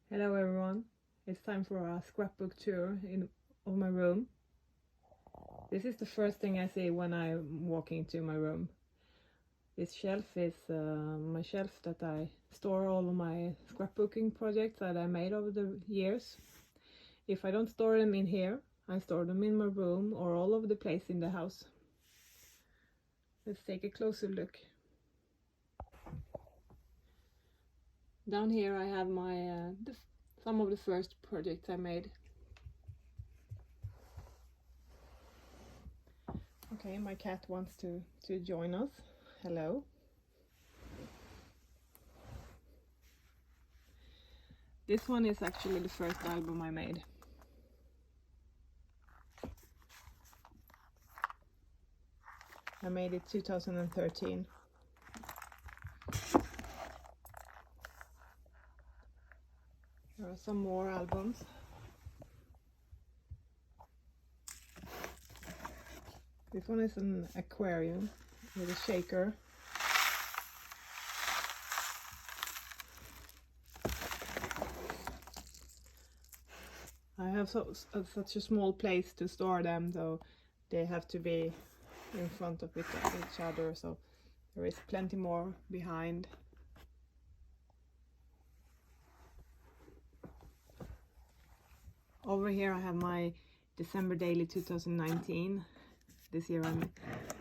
Hello everyone, it's time for a scrapbook tour of my room. This is the first thing I see when I walk into my room. This shelf is my shelf that I store all of my scrapbooking projects that I made over the years. If I don't store them in here, I store them in my room or all over the place in the house. Let's take a closer look. Down here I have my some of the first projects I made. Okay, my cat wants to join us. Hello. This one is actually the first album I made. I made it 2013. There are some more albums. This one is an aquarium with a shaker. I have such a small place to store them, so they have to be in front of each other, so there is plenty more behind. Over here I have my December daily 2019. This year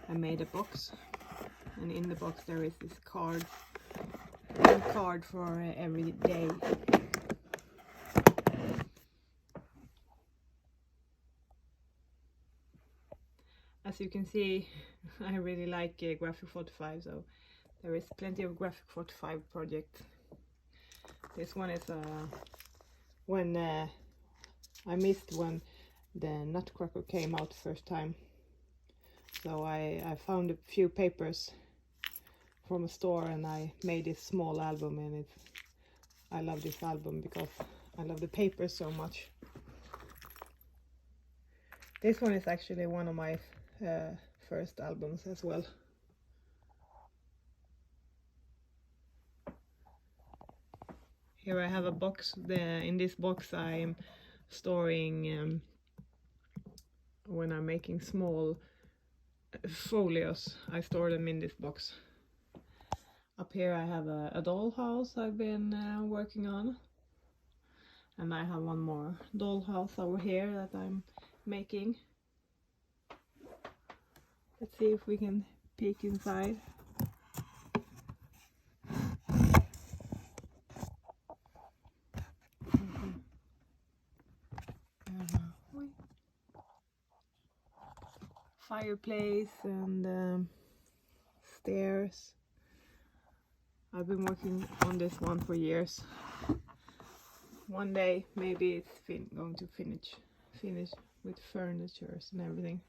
I made a box, and in the box there is this card, one card for every day. As you can see, I really like Graphic 45, so there is plenty of Graphic 45 projects. This one is when I missed when the Nutcracker came out first time. So I found a few papers from a store and I made this small album, and I love this album because I love the paper so much. This one is actually one of my first albums as well. Here I have a box. In this box I'm storing when I'm making small folios. I store them in this box. Up here I have a dollhouse I've been working on, and I have one more dollhouse over here that I'm making. Let's see if we can peek inside. Fireplace and stairs. I've been working on this one for years. One day maybe it's going to finish with furniture and everything.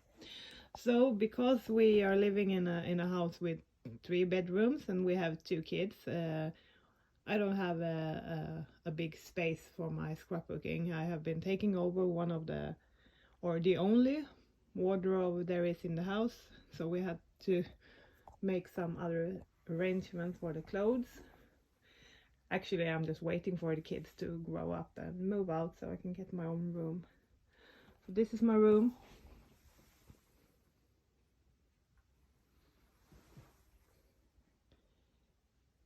So because we are living in a house with 3 bedrooms and we have 2 kids, I don't have a big space for my scrapbooking. I have been taking over one of the only wardrobe there is in the house, so we had to make some other arrangements for the clothes. Actually, I'm just waiting for the kids to grow up and move out so I can get my own room. So this is my room.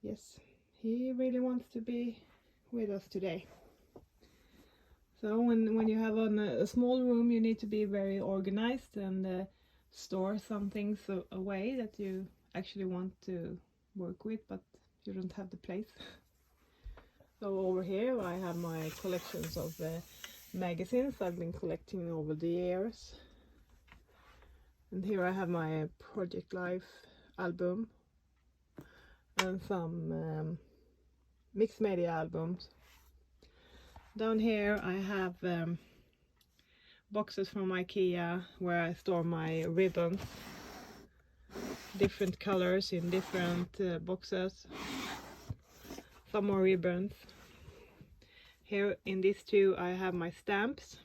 Yes, he really wants to be with us today. So when you have a small room, you need to be very organized and store some things away that you actually want to work with, but you don't have the place. So over here I have my collections of magazines I've been collecting over the years. And here I have my Project Life album and some mixed media albums. Down here I have boxes from IKEA where I store my ribbons, different colors in different boxes. Some more ribbons. Here in these 2 I have my stamps.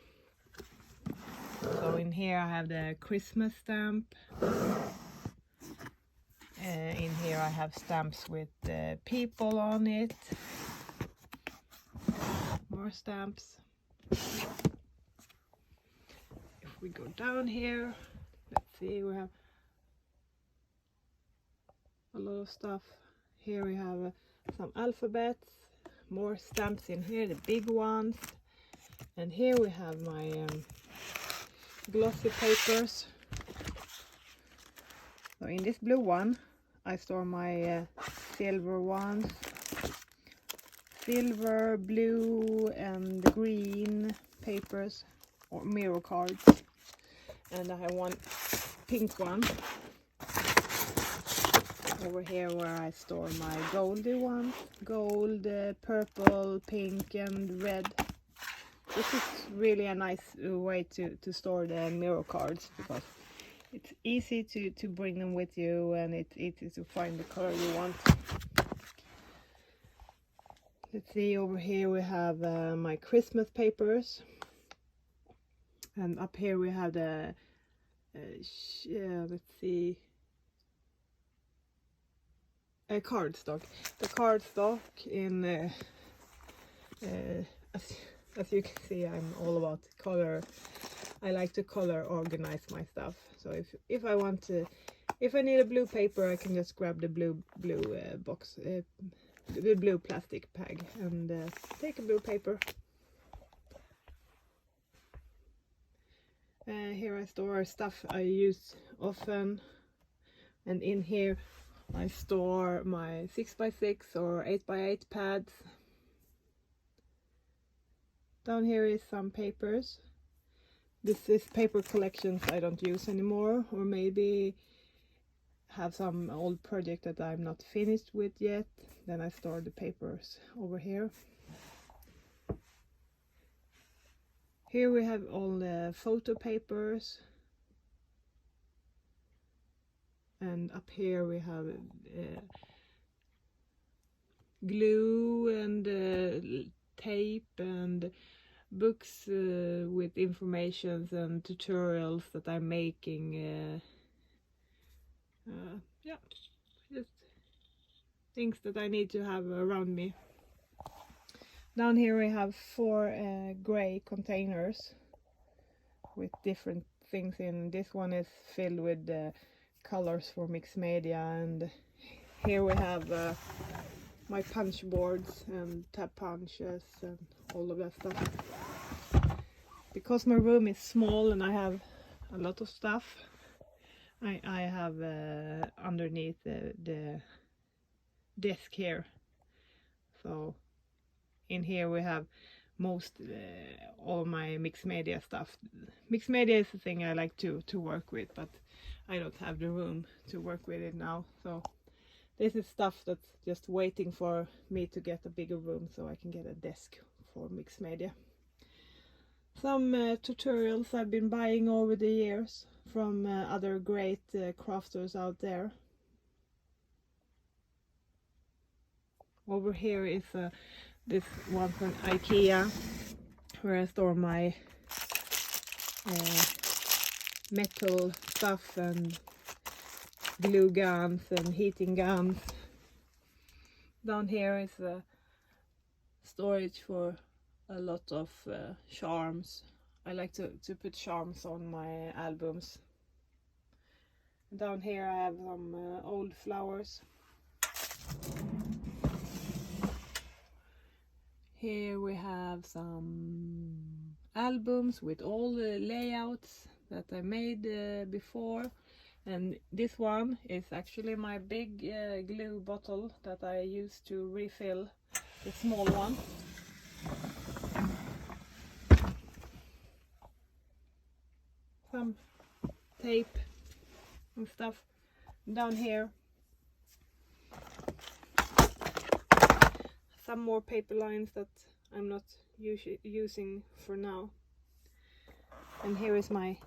So in here I have the Christmas stamp. In here I have stamps with people on it. more stamps. If we go down here, let's see, we have a lot of stuff. Here we have some alphabets, more stamps in here, the big ones. And here we have my glossy papers. So in this blue one, I store my silver ones. Silver, blue and green papers or mirror cards. And I have one pink one over here where I store my goldy ones. Gold, purple, pink and red. This is really a nice way to store the mirror cards because it's easy to bring them with you and it's easy to find the color you want. Let's see, over here we have my Christmas papers. And up here we have the, let's see, a cardstock. The cardstock in, as you can see, I'm all about color. I like to color organize my stuff. So if I want to, if I need a blue paper, I can just grab the blue box, the blue plastic bag, and take a blue paper. Here I store stuff I use often, and in here I store my 6x6 or 8x8 pads. Down here is some papers. This is paper collections I don't use anymore, or maybe have some old project that I'm not finished with yet. Then I store the papers over here. Here we have all the photo papers. And up here we have glue and tape and books with informations and tutorials that I'm making. Yeah, just things that I need to have around me. Down here we have 4 gray containers with different things in. This one is filled with colors for mixed media, and here we have my punch boards and tab punches and all of that stuff. Because my room is small and I have a lot of stuff, I have underneath the desk here. So in here we have most all my mixed media stuff. Mixed media is the thing I like to work with, but I don't have the room to work with it now. So this is stuff that's just waiting for me to get a bigger room so I can get a desk for mixed media. Some tutorials I've been buying over the years from other great crafters out there. Over here is this one from IKEA, where I store my metal stuff and glue guns and heating guns. Down here is storage for a lot of charms. I like to put charms on my albums. Down here I have some old flowers. Here we have some albums with all the layouts that I made before. And this one is actually my big glue bottle that I use to refill the small one. Some tape and stuff down here. Some more paper lines that I'm not using for now. And here is my,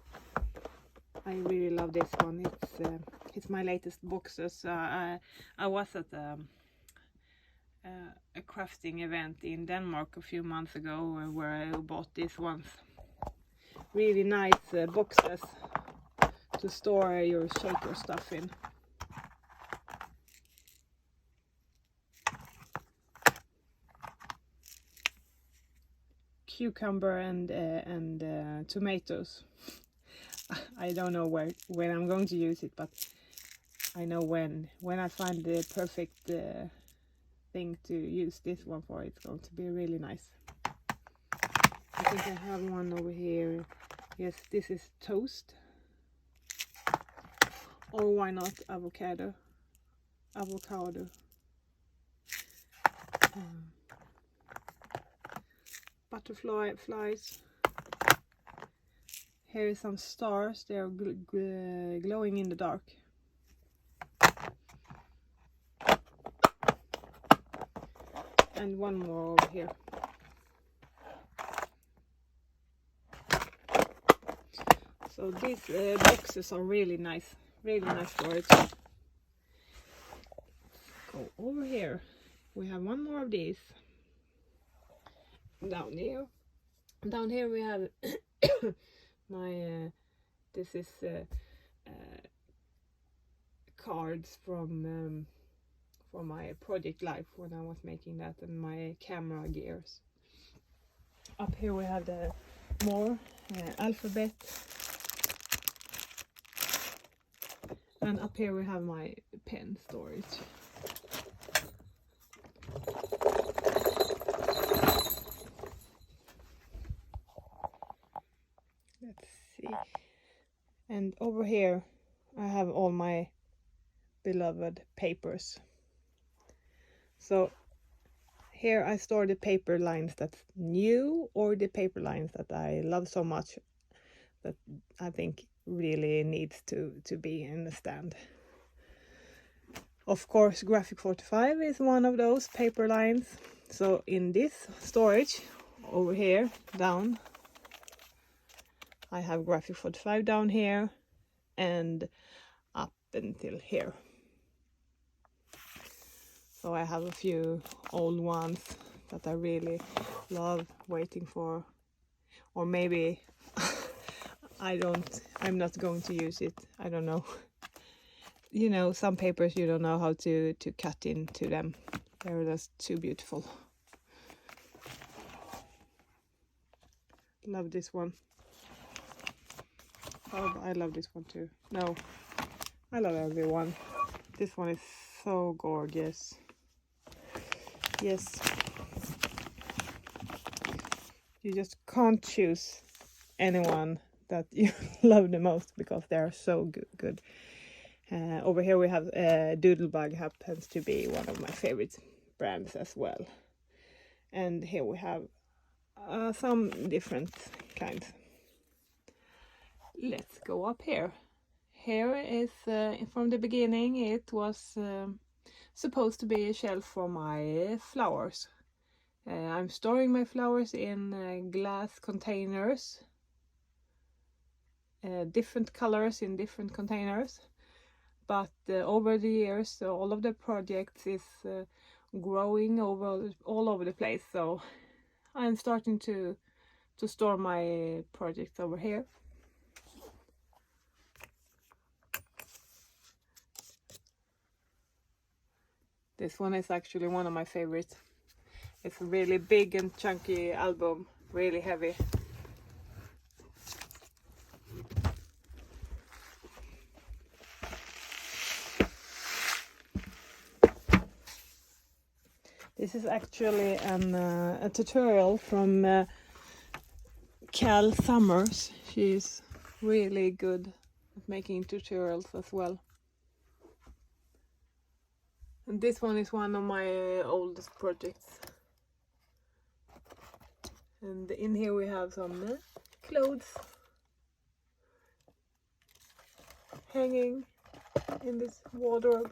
I really love this one. It's my latest boxes. I was at a crafting event in Denmark a few months ago where I bought these ones. Really nice boxes to store your shaker stuff in. cucumber and tomatoes. I don't know when I'm going to use it, but I know when I find the perfect thing to use this one for, it's going to be really nice. I think I have one over here. Yes, this is toast, or why not avocado. Butterflies. Here is some stars. They are glowing in the dark. And one more over here. So these boxes are really nice storage. Go over here. We have one more of these. Down here we have my this is cards from for my project life when I was making that, and my camera gears. Up here we have the more alphabet, and up here we have my pen storage. Let's see. And over here I have all my beloved papers. So here I store the paper lines that's new, or the paper lines that I love so much that I think really needs to be in the stand. Of course, Graphic 45 is one of those paper lines. So in this storage over here down, I have Graphic 45 down here and up until here. So I have a few old ones that I really love waiting for, or maybe I'm not going to use it. I don't know. You know, some papers you don't know how to cut into them. They're just too beautiful. Love this one. Oh, I love this one too. No, I love everyone. This one is so gorgeous. Yes. You just can't choose anyone that you love the most because they are so good. Over here we have Doodlebug, happens to be one of my favorite brands as well. And here we have some different kinds. Let's go up here. Here is, from the beginning, it was supposed to be a shelf for my flowers. I'm storing my flowers in glass containers, different colors in different containers. But over the years, all of the projects is growing all over the place. So I'm starting to store my projects over here. This one is actually one of my favorites. It's a really big and chunky album, really heavy. This is actually a tutorial from Cal Summers. She's really good at making tutorials as well. And this one is one of my oldest projects. And in here we have some clothes hanging in this wardrobe.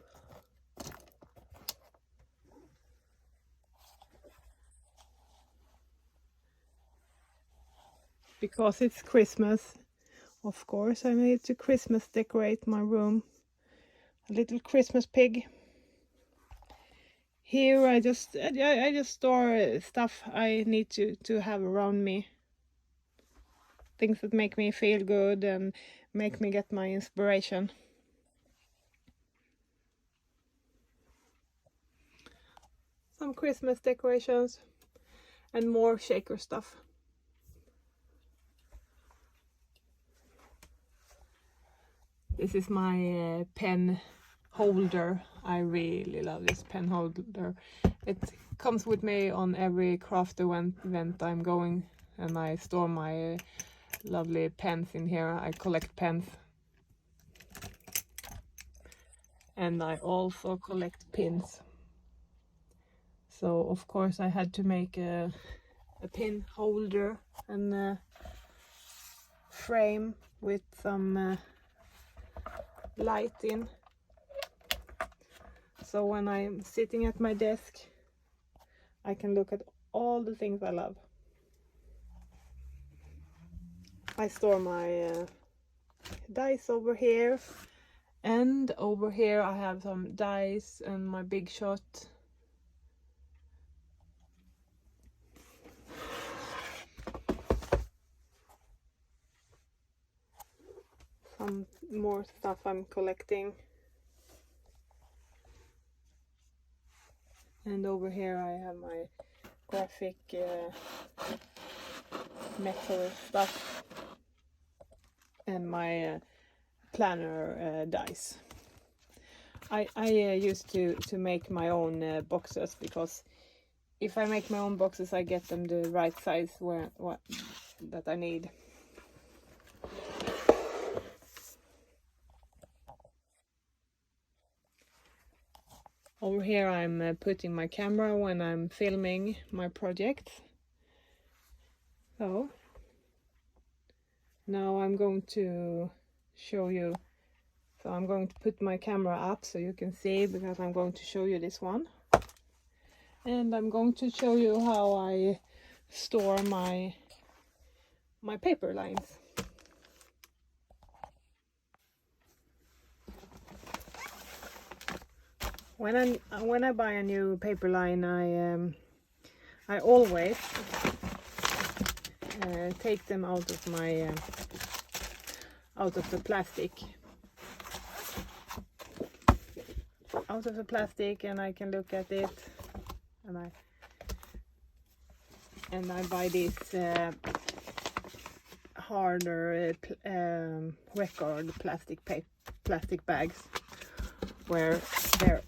Because it's Christmas, of course I need to Christmas decorate my room. A little Christmas pig. Here I just store stuff I need to have around me. Things that make me feel good and make me get my inspiration. Some Christmas decorations and more shaker stuff. This is my pen holder. I really love this pen holder. It comes with me on every craft event I'm going, and I store my lovely pens in here. I collect pens. And I also collect pins. So of course I had to make a pin holder and a frame with some light in. So when I'm sitting at my desk, I can look at all the things I love. I store my dice over here, and over here I have some dice and my Big Shot. Some more stuff I'm collecting. And over here I have my graphic metal stuff and my planner dice. I used to make my own boxes, because if I make my own boxes I get them the right size that I need. Over here I'm putting my camera when I'm filming my project. So now I'm going to show you. So I'm going to put my camera up so you can see, because I'm going to show you this one. And I'm going to show you how I store my paper lines. When I buy a new paper line, I always take them out of my out of the plastic, and I can look at it, and I buy these harder record plastic bags, where they're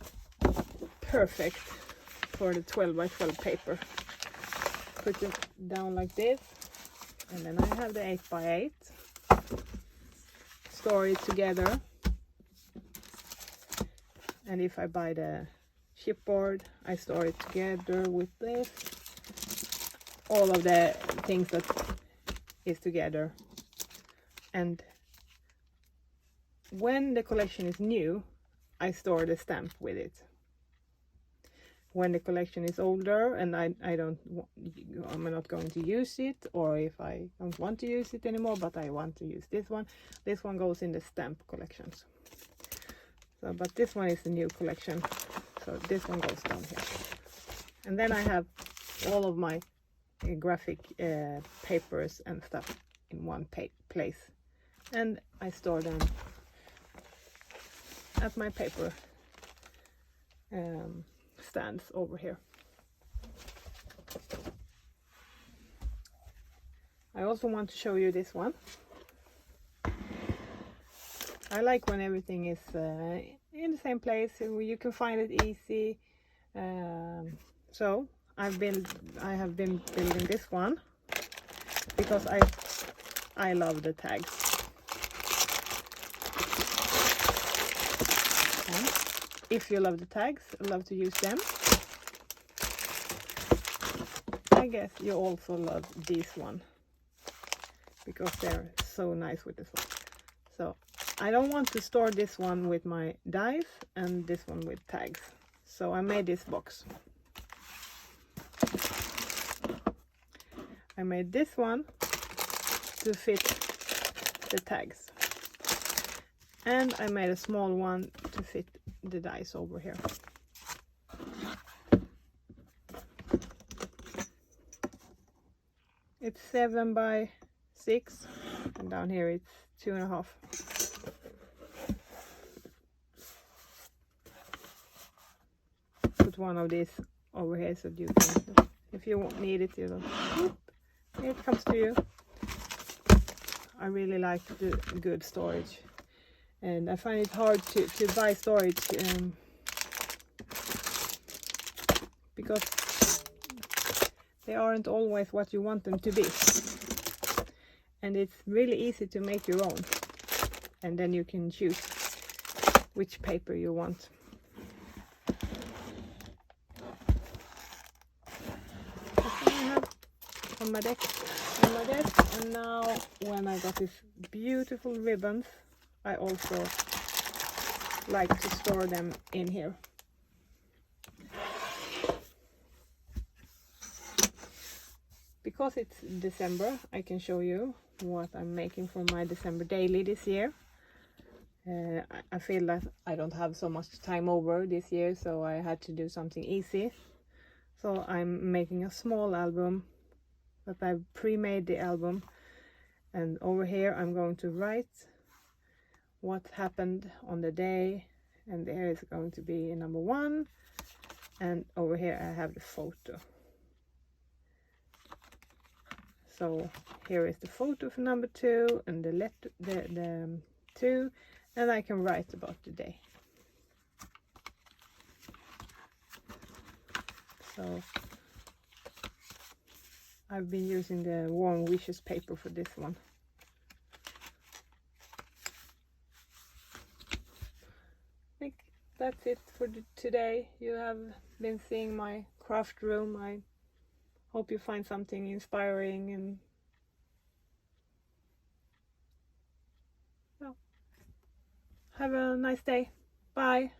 perfect for the 12 by 12 paper. Put it down like this, and then I have the 8 by 8. Store it together. And if I buy the chipboard, I store it together with this. All of the things that is together. And when the collection is new, I store the stamp with it. When the collection is older and I'm not going to use it, or if I don't want to use it anymore, but I want to use this one goes in the stamp collections. So, but this one is the new collection, so this one goes down here. And then I have all of my graphic papers and stuff in one place, and I store them at my paper stands over here. I also want to show you this one. I like when everything is in the same place, you can find it easy. So I have been building this one because I love the tags. And if you love the tags, love to use them, I guess you also love this one, because they're so nice with this one. So I don't want to store this one with my dies and this one with tags. So I made this box. I made this one to fit the tags. And I made a small one to fit the dice over here. It's 7 by 6, and down here it's 2.5. Put one of these over here so you can, if you won't need it, you know, it comes to you. I really like the good storage. and I find it hard to buy storage because they aren't always what you want them to be, and it's really easy to make your own, and then you can choose which paper you want. That's what I have on my desk. And now when I got these beautiful ribbons, I also like to store them in here. Because it's December, I can show you what I'm making for my December daily this year. I feel that I don't have so much time over this year, so I had to do something easy. So I'm making a small album, but I've pre-made the album, and over here I'm going to write what happened on the day, and there is going to be number 1, and over here I have the photo. So here is the photo for number 2 and the letter, the 2, and I can write about the day. So I've been using the Warm Wishes paper for this one. I think that's it for today. You have been seeing my craft room. I hope you find something inspiring, and well, have a nice day. Bye.